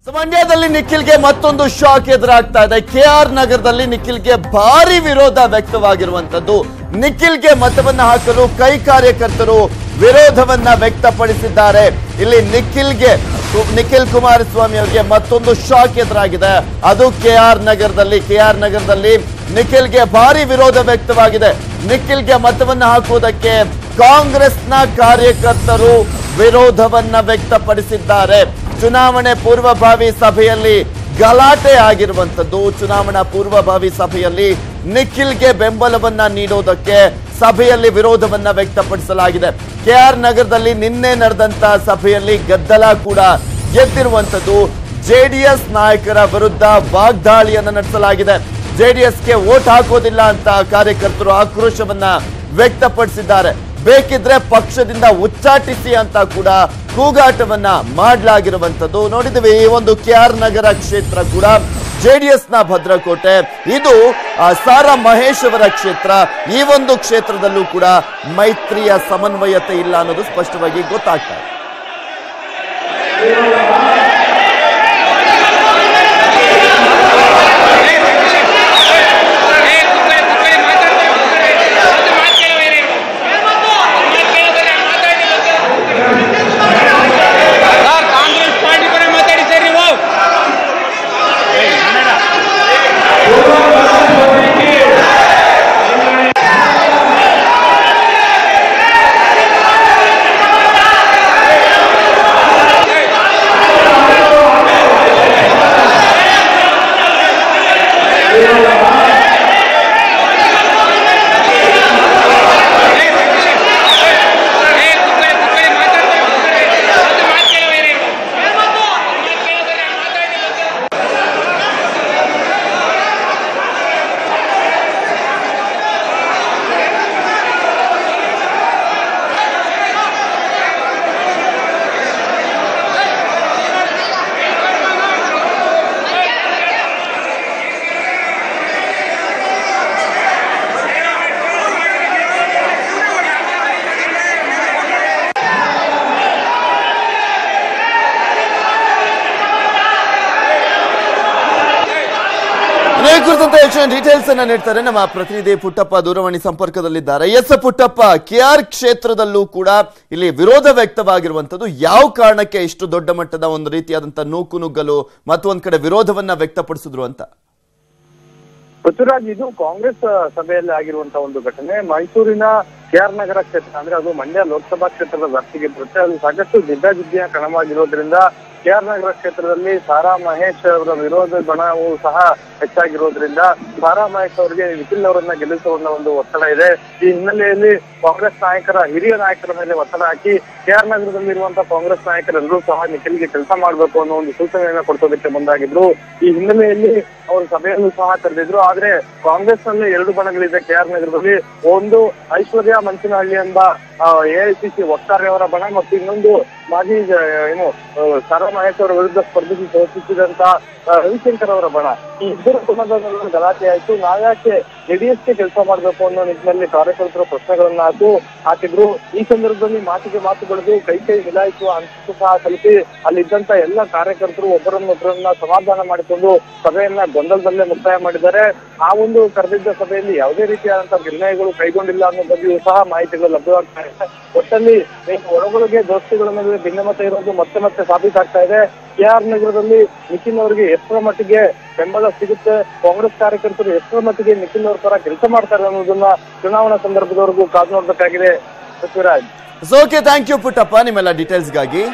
ಮಂಡ್ಯದಲ್ಲಿ ನಿಖಿಲ್ಗೆ ಮತ್ತೊಂದು ಶಾಕ್ ಎದುರಾಗ್ತಾ ಇದೆ. ಕೆಆರ್ ನಗರದಲ್ಲಿ ನಿಖಿಲ್ಗೆ ಭಾರಿ ವಿರೋಧ ವ್ಯಕ್ತವಾಗಿರುವಂತದ್ದು. ನಿಖಿಲ್ಗೆ ಮತವನ್ನ ಹಾಕಲು ಕೈ ಕಾರ್ಯಕರ್ತರು ವಿರೋಧವನ್ನ ವ್ಯಕ್ತಪಡಿಸಿದ್ದಾರೆ. ಇಲ್ಲಿ ನಿಖಿಲ್ ಕುಮಾರಸ್ವಾಮಿ ಅವರಿಗೆ ಮತ್ತೊಂದು ಶಾಕ್ ಎದುರಾಗಿದೆ. ಅದು ಕೆಆರ್ ನಗರದಲ್ಲಿ ನಿಖಿಲ್ಗೆ ಭಾರಿ ವಿರೋಧ ವ್ಯಕ್ತವಾಗಿದೆ. ನಿಖಿಲ್ಗೆ ಮತವನ್ನ ಹಾಕುವುದಕ್ಕೆ ಕಾಂಗ್ರೆಸ್ನ ಕಾರ್ಯಕರ್ತರು ವಿರೋಧವನ್ನ ವ್ಯಕ್ತಪಡಿಸಿದ್ದಾರೆ. ಚುನಾವಣೆ ಪೂರ್ವಭಾವಿ ಸಭೆಯಲ್ಲಿ ಗಲಾಟೆ ಆಗಿರುವಂತದ್ದು. ಚುನಾವಣಾ ಪೂರ್ವಭಾವಿ ಸಭೆಯಲ್ಲಿ ನಿಖಿಲ್ಗೆ ಬೆಂಬಲವನ್ನ ನೀಡೋದಕ್ಕೆ ಸಭೆಯಲ್ಲಿ ವಿರೋಧವನ್ನ ವ್ಯಕ್ತಪಡಿಸಲಾಗಿದೆ. ಕೆಆರ್ ನಗರದಲ್ಲಿ ನಿನ್ನೆ ನಡೆದಂತ ಸಭೆಯಲ್ಲಿ ಗದ್ದಲ ಕೂಡ ಎದ್ದಿರುವಂತದ್ದು. ಜೆಡಿಎಸ್ ನಾಯಕರ ವಿರುದ್ಧ ವಾಗ್ದಾಳಿಯನ್ನ ನಡೆಸಲಾಗಿದೆ. ಜೆಡಿಎಸ್ಗೆ ವೋಟ್ ಹಾಕೋದಿಲ್ಲ ಅಂತ ಕಾರ್ಯಕರ್ತರು ಆಕ್ರೋಶವನ್ನ ವ್ಯಕ್ತಪಡಿಸಿದ್ದಾರೆ. ಬೇಕಿದ್ರೆ ಪಕ್ಷದಿಂದ ಉಚ್ಚಾಟಿಸಿ ಅಂತ ಕೂಡ ಕೂಗಾಟವನ್ನ ಮಾಡಲಾಗಿರುವಂತದ್ದು ನೋಡಿದ್ವಿ. ಈ ಒಂದು ಕೆಆರ್ ನಗರ ಕ್ಷೇತ್ರ ಕೂಡ ಜೆಡಿಎಸ್ ನ ಭದ್ರಕೋಟೆ. ಇದು ಸಾರಾ ಮಹೇಶ್ ಅವರ ಕ್ಷೇತ್ರ. ಈ ಒಂದು ಕ್ಷೇತ್ರದಲ್ಲೂ ಕೂಡ ಮೈತ್ರಿಯ ಸಮನ್ವಯತೆ ಇಲ್ಲ ಅನ್ನೋದು ಸ್ಪಷ್ಟವಾಗಿ ಗೊತ್ತಾಗ್ತಾ ಇದೆ. ಕುರಿತಂತೆ ಹೆಚ್ಚಿನ ಡೀಟೇಲ್ಸ್ ಅನ್ನ ನೀಡ್ತಾರೆ ನಮ್ಮ ಪ್ರತಿನಿಧಿ ಪುಟ್ಟಪ್ಪ ದೂರವಾಣಿ ಸಂಪರ್ಕದಲ್ಲಿದ್ದಾರೆ. ಎಸ್ ಪುಟ್ಟಪ್ಪ, ಕೆಆರ್ ಕ್ಷೇತ್ರದಲ್ಲೂ ಕೂಡ ಇಲ್ಲಿ ವಿರೋಧ ವ್ಯಕ್ತವಾಗಿರುವಂತದ್ದು ಯಾವ ಕಾರಣಕ್ಕೆ ಇಷ್ಟು ದೊಡ್ಡ ಮಟ್ಟದ ಒಂದು ರೀತಿಯಾದಂತಹ ನೂಕುನುಗ್ಗಲು ಮತ್ತು ಒಂದ್ ಕಡೆ ವಿರೋಧವನ್ನ ವ್ಯಕ್ತಪಡಿಸಿದ್ರು ಅಂತ? ಪೃಥ್ವಿರಾಜ್, ಇದು ಕಾಂಗ್ರೆಸ್ ಸಭೆಯಲ್ಲಿ ಆಗಿರುವಂತಹ ಒಂದು ಘಟನೆ. ಮೈಸೂರಿನ ಕೆಆರ್ ನಗರ ಕ್ಷೇತ್ರ ಅಂದ್ರೆ ಅದು ಮಂಡ್ಯ ಲೋಕಸಭಾ ಕ್ಷೇತ್ರದ ವ್ಯಾಪ್ತಿಗೆ ಬರುತ್ತೆ. ಅದು ಸಾಕಷ್ಟು ಜಿದ್ದಾಜಿದ್ದಿಯ ಕಣವಾಗಿರೋದ್ರಿಂದ ಕೆಆರ್ ನಗರ ಕ್ಷೇತ್ರದಲ್ಲಿ ಸಾರಾ ಮಹೇಶ್ ಅವರ ವಿರೋಧ ಬಣವು ಸಹ ಹೆಚ್ಚಾಗಿರೋದ್ರಿಂದ ಸಾರಾ ಮಹೇಶ್ ಅವರಿಗೆ ನಿಖಿಲ್ ಅವರನ್ನ ಗೆಲ್ಲಿಸುವ ಒಂದು ಒತ್ತಡ ಇದೆ. ಈ ಹಿನ್ನೆಲೆಯಲ್ಲಿ ಕಾಂಗ್ರೆಸ್ ಹಿರಿಯ ನಾಯಕರ ಮೇಲೆ ಒತ್ತಡ ಹಾಕಿ ಕೆಆರ್ ನಗರದಲ್ಲಿರುವಂತಹ ಕಾಂಗ್ರೆಸ್ ನಾಯಕರೆಲ್ಲರೂ ಸಹ ನಿಖಿಲ್ಗೆ ಕೆಲಸ ಮಾಡಬೇಕು ಅನ್ನೋ ಒಂದು ಸೂಚನೆಯನ್ನ ಕೊಡಿಸೋದಕ್ಕೆ ಮುಂದಾಗಿದ್ರು. ಈ ಹಿನ್ನೆಲೆಯಲ್ಲಿ ಅವರು ಸಭೆಯನ್ನು ಸಹ ಕರೆದಿದ್ರು. ಆದ್ರೆ ಕಾಂಗ್ರೆಸ್ ನಲ್ಲಿ ಎರಡು ಬಣಗಳಿದೆ ಕೆಆರ್ ನಗರದಲ್ಲಿ. ಒಂದು ಐಶ್ವರ್ಯ ಮಂಚನಹಳ್ಳಿ ಎಂಬ ಎಐಸಿಸಿ ವಕ್ತಾರೆಯವರ ಬಣ ಮತ್ತು ಇನ್ನೊಂದು ಮಾಜಿ ಸಾರಾ ಮಹೇಶ್ ಅವರ ವಿರುದ್ಧ ಸ್ಪರ್ಧಿಸಿ ಸೋಲಿಸಿದಂತ ರವಿಶಂಕರ್ ಅವರ ಬಣ. ಈ ಇಬ್ಬರು ಬಣದ ಗಲಾಟೆ ಆಯ್ತು. ನಾವ್ಯಾಕೆ ಜೆಡಿಎಸ್ಗೆ ಕೆಲಸ ಮಾಡಬೇಕು ಅನ್ನೋ ನಿಟ್ಟಿನಲ್ಲಿ ಕಾರ್ಯಕರ್ತರು ಪ್ರಶ್ನೆಗಳನ್ನ ಹಾಕಿದ್ರು. ಈ ಸಂದರ್ಭದಲ್ಲಿ ಮಾತಿಗೆ ಮಾತು ಬೆಳೆದು ಕೈ ಮಿಲಾಯಿಸುವ ಹಂತಕ್ಕೂ ಸಹ ತಲುಪಿ ಅಲ್ಲಿದ್ದಂತ ಎಲ್ಲ ಕಾರ್ಯಕರ್ತರು ಒಬ್ಬರನ್ನೊಬ್ಬರನ್ನ ಸಮಾಧಾನ ಮಾಡಿಕೊಂಡು ಸಭೆಯನ್ನ ಗೊಂದಲದಲ್ಲೇ ಮುಕ್ತಾಯ ಮಾಡಿದ್ದಾರೆ. ಆ ಒಂದು ಕರೆದಿದ್ದ ಸಭೆಯಲ್ಲಿ ಯಾವುದೇ ರೀತಿಯಾದಂತಹ ನಿರ್ಣಯಗಳು ಕೈಗೊಂಡಿಲ್ಲ ಅನ್ನೋ ಬಗ್ಗೆಯೂ ಸಹ ಮಾಹಿತಿಗಳು ಲಭ್ಯವಾಗ್ತಾ ಇದೆ. ಒಟ್ಟಲ್ಲಿ ಒಳಗೊಳಗೆ ದೋಸ್ತಿಗಳ ಮೇಲೆ ಭಿನ್ನಮತ ಇರೋದು ಮತ್ತೆ ಮತ್ತೆ ಸಾಬೀತಾಗ್ತಾ ಇದೆ. ಕೆಆರ್ ನಗರದಲ್ಲಿ ನಿಖಿಲ್ ಅವರಿಗೆ ಎಷ್ಟರ ಮಟ್ಟಿಗೆ ಬೆಂಬಲ ಸಿಗುತ್ತೆ, ಕಾಂಗ್ರೆಸ್ ಕಾರ್ಯಕರ್ತರು ಎಷ್ಟರ ಮಟ್ಟಿಗೆ ನಿಖಿಲ್ ಅವರ ಪರ ಕೆಲಸ ಮಾಡ್ತಾರೆ ಅನ್ನೋದನ್ನ ಚುನಾವಣಾ ಸಂದರ್ಭದವರೆಗೂ ಕಾದು ನೋಡ್ಬೇಕಾಗಿದೆ. Prithviraj. Okay, thank you Puttappa ನಿಮ್ಮೆಲ್ಲ ಡೀಟೇಲ್ಸ್ಗಾಗಿ.